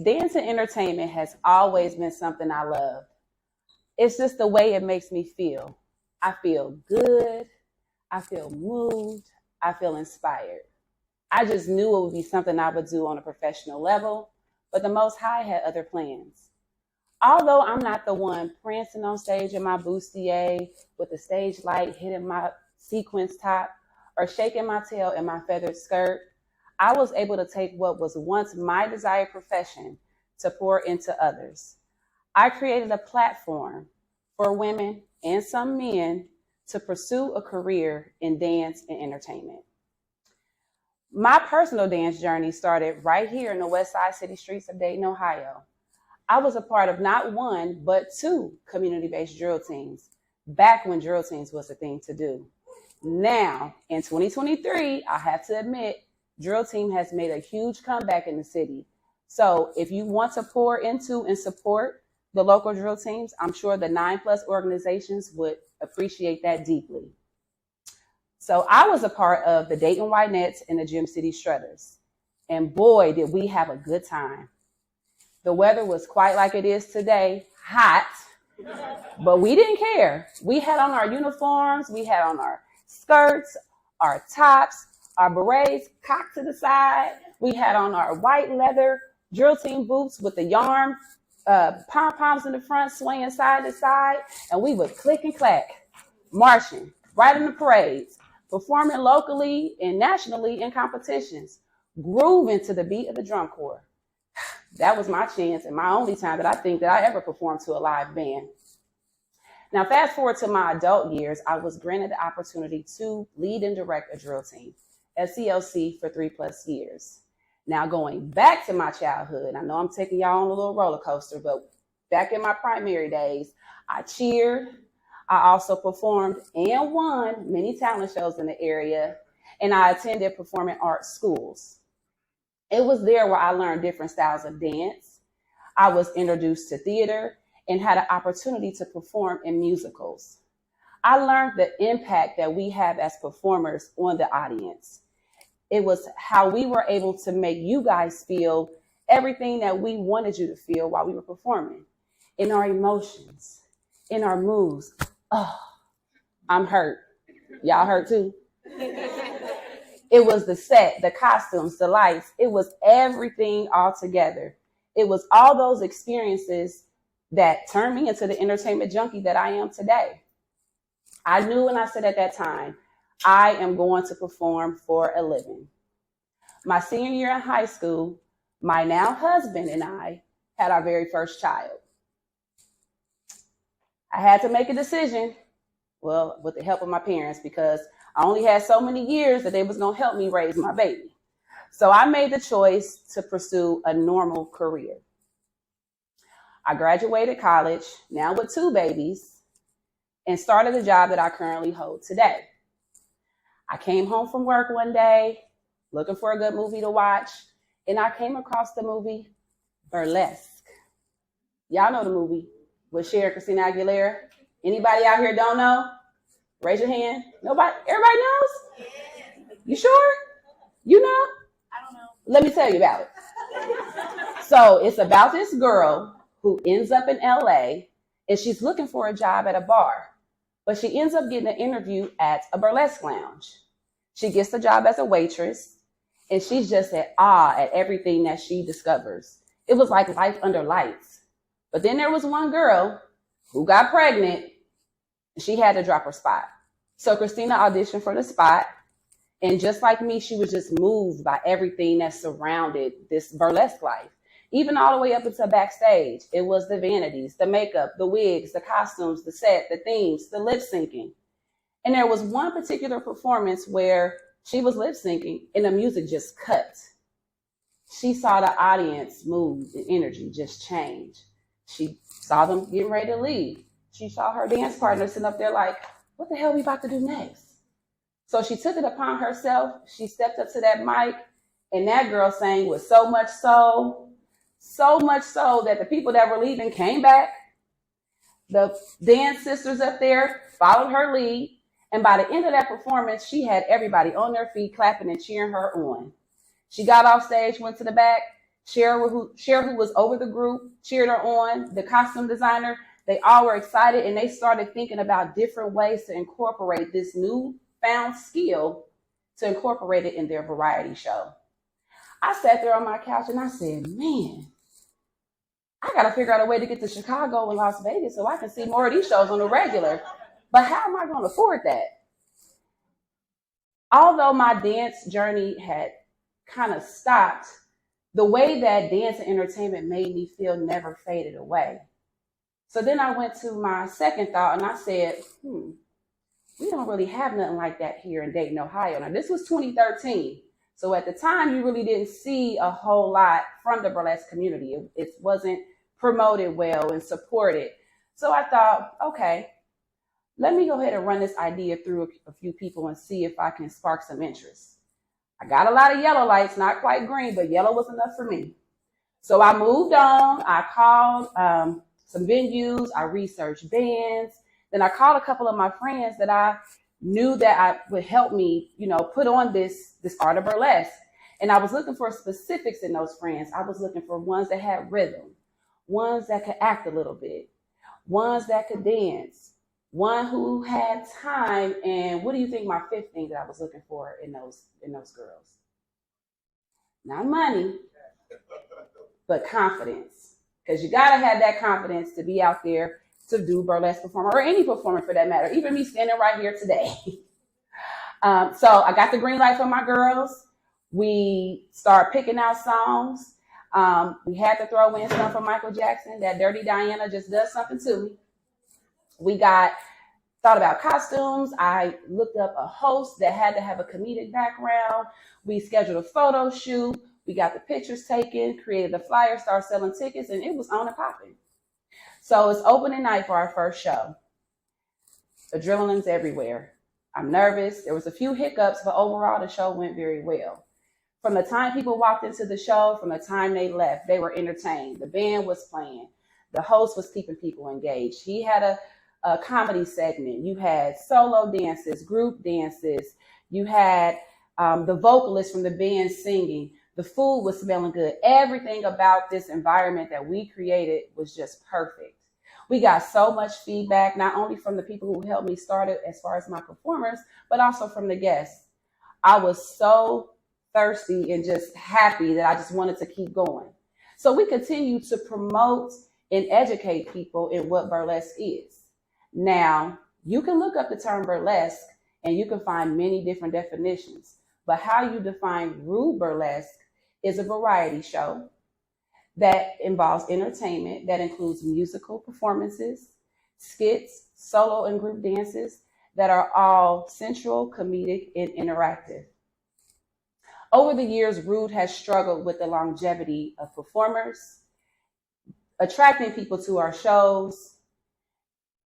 Dance and entertainment has always been something I love. It's just the way it makes me feel. I feel good. I feel moved. I feel inspired. I just knew it would be something I would do on a professional level, but the Most High had other plans. Although I'm not the one prancing on stage in my bustier with the stage light hitting my sequins top or shaking my tail in my feathered skirt, I was able to take what was once my desired profession to pour into others. I created a platform for women and some men to pursue a career in dance and entertainment. My personal dance journey started right here in the West Side City streets of Dayton, Ohio. I was a part of not one, but two community-based drill teams, back when drill teams was a thing to do. Now, in 2023, I have to admit, drill team has made a huge comeback in the city. So if you want to pour into and support the local drill teams, I'm sure the 9+ organizations would appreciate that deeply. So I was a part of the Dayton Winettes and the Gym City Strutters. And boy, did we have a good time. The weather was quite like it is today, hot, but we didn't care. We had on our uniforms, we had on our skirts, our tops, our berets cocked to the side. We had on our white leather drill team boots with the yarn pom-poms in the front, swaying side to side, and we would click and clack, marching right in the parades, performing locally and nationally in competitions, grooving to the beat of the drum corps. That was my chance and my only time that I think that I ever performed to a live band. Now, fast forward to my adult years, I was granted the opportunity to lead and direct a drill team at CLC for 3+ years. Now, going back to my childhood, I know I'm taking y'all on a little roller coaster, but back in my primary days, I cheered. I also performed and won many talent shows in the area, and I attended performing arts schools. It was there where I learned different styles of dance. I was introduced to theater and had an opportunity to perform in musicals. I learned the impact that we have as performers on the audience. It was how we were able to make you guys feel everything that we wanted you to feel while we were performing, in our emotions, in our moves. Oh, I'm hurt. Y'all hurt too? It was the set, the costumes, the lights. It was everything all together. It was all those experiences that turned me into the entertainment junkie that I am today. I knew when I said at that time, I am going to perform for a living. My senior year in high school, my now husband and I had our very first child. I had to make a decision, well, with the help of my parents, because I only had so many years that they was going to help me raise my baby. So I made the choice to pursue a normal career. I graduated college, now with 2 babies, and started the job that I currently hold today. I came home from work one day looking for a good movie to watch, and I came across the movie Burlesque. Y'all know the movie with Cher, Christina Aguilera. Anybody out here don't know? Raise your hand. Nobody? Everybody knows? You sure? You know? I don't know. Let me tell you about it. So it's about this girl who ends up in LA, and she's looking for a job at a bar. But she ends up getting an interview at a burlesque lounge. She gets the job as a waitress, and she's just at awe at everything that she discovers. It was like life under lights. But then there was one girl who got pregnant, and she had to drop her spot. So Christina auditioned for the spot, and just like me, she was just moved by everything that surrounded this burlesque life. Even all the way up until backstage, it was the vanities, the makeup, the wigs, the costumes, the set, the themes, the lip syncing. And there was one particular performance where she was lip syncing and the music just cut. She saw the audience move, the energy just change. She saw them getting ready to leave. She saw her dance partner sitting up there like, what the hell are we about to do next? So she took it upon herself. She stepped up to that mic, and that girl sang with so much so that the people that were leaving came back. The dance sisters up there followed her lead. And by the end of that performance, she had everybody on their feet clapping and cheering her on. She got off stage, went to the back. Cher, who was over the group, cheered her on, the costume designer. They all were excited, and they started thinking about different ways to incorporate this newfound skill, to incorporate it in their variety show. I sat there on my couch and I said, man, I got to figure out a way to get to Chicago and Las Vegas so I can see more of these shows on the regular. But how am I going to afford that? Although my dance journey had kind of stopped, the way that dance and entertainment made me feel never faded away. So then I went to my second thought and I said, we don't really have nothing like that here in Dayton, Ohio. Now, this was 2013. So at the time, you really didn't see a whole lot from the burlesque community. It wasn't promoted well and supported. So I thought, okay, let me go ahead and run this idea through a few people and see if I can spark some interest. I got a lot of yellow lights, not quite green, but yellow was enough for me. So I moved on. I called some venues. I researched bands. Then I called a couple of my friends that I knew that would help me, put on this art of burlesque. And I was looking for specifics in those friends. I was looking for ones that had rhythm, ones that could act a little bit, ones that could dance, one who had time. And what do you think my fifth thing that I was looking for in those girls? Not money, but confidence. Because you got to have that confidence to be out there to do burlesque performer, or any performer for that matter, even me standing right here today. So I got the green light from my girls. We started picking out songs. We had to throw in stuff from Michael Jackson. That Dirty Diana just does something to me. We thought about costumes. I looked up a host that had to have a comedic background. We scheduled a photo shoot. We got the pictures taken, created a flyer, started selling tickets, and it was on and popping. So it's opening night for our first show. Adrenaline's everywhere. I'm nervous. There was a few hiccups, but overall the show went very well. From the time people walked into the show, from the time they left, they were entertained. The band was playing. The host was keeping people engaged. He had a comedy segment. You had solo dances, group dances. You had the vocalist from the band singing. The food was smelling good. Everything about this environment that we created was just perfect. We got so much feedback, not only from the people who helped me start it as far as my performers, but also from the guests. I was so thirsty and just happy that I just wanted to keep going. So we continue to promote and educate people in what burlesque is. Now, you can look up the term burlesque and you can find many different definitions, but how you define rude burlesque is a variety show that involves entertainment, that includes musical performances, skits, solo and group dances that are all sensual, comedic, and interactive. Over the years, Rude has struggled with the longevity of performers, attracting people to our shows,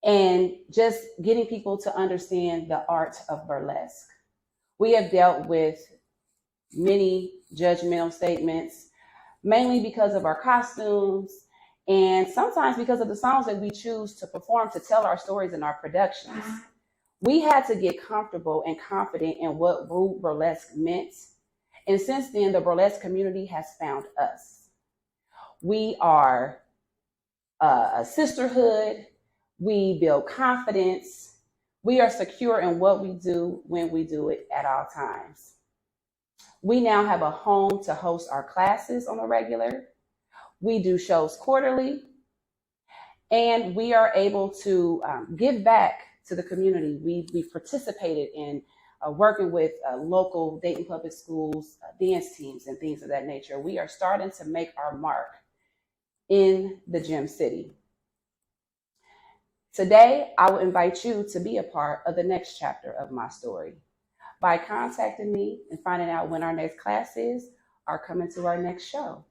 and just getting people to understand the art of burlesque. We have dealt with many judgmental statements, mainly because of our costumes, and sometimes because of the songs that we choose to perform to tell our stories in our productions. We had to get comfortable and confident in what rude burlesque meant. And since then, the burlesque community has found us. We are a sisterhood. We build confidence. We are secure in what we do when we do it at all times. We now have a home to host our classes on a regular. We do shows quarterly. And we are able to give back to the community. We've participated in working with local Dayton Public Schools dance teams and things of that nature. We are starting to make our mark in the Gem City. Today, I will invite you to be a part of the next chapter of my story by contacting me and finding out when our next class is or coming to our next show.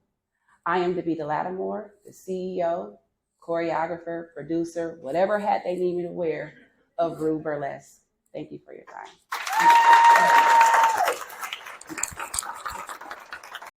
I am Davida Lattimore, the CEO, choreographer, producer, whatever hat they need me to wear of Rude Burlesque. Thank you for your time.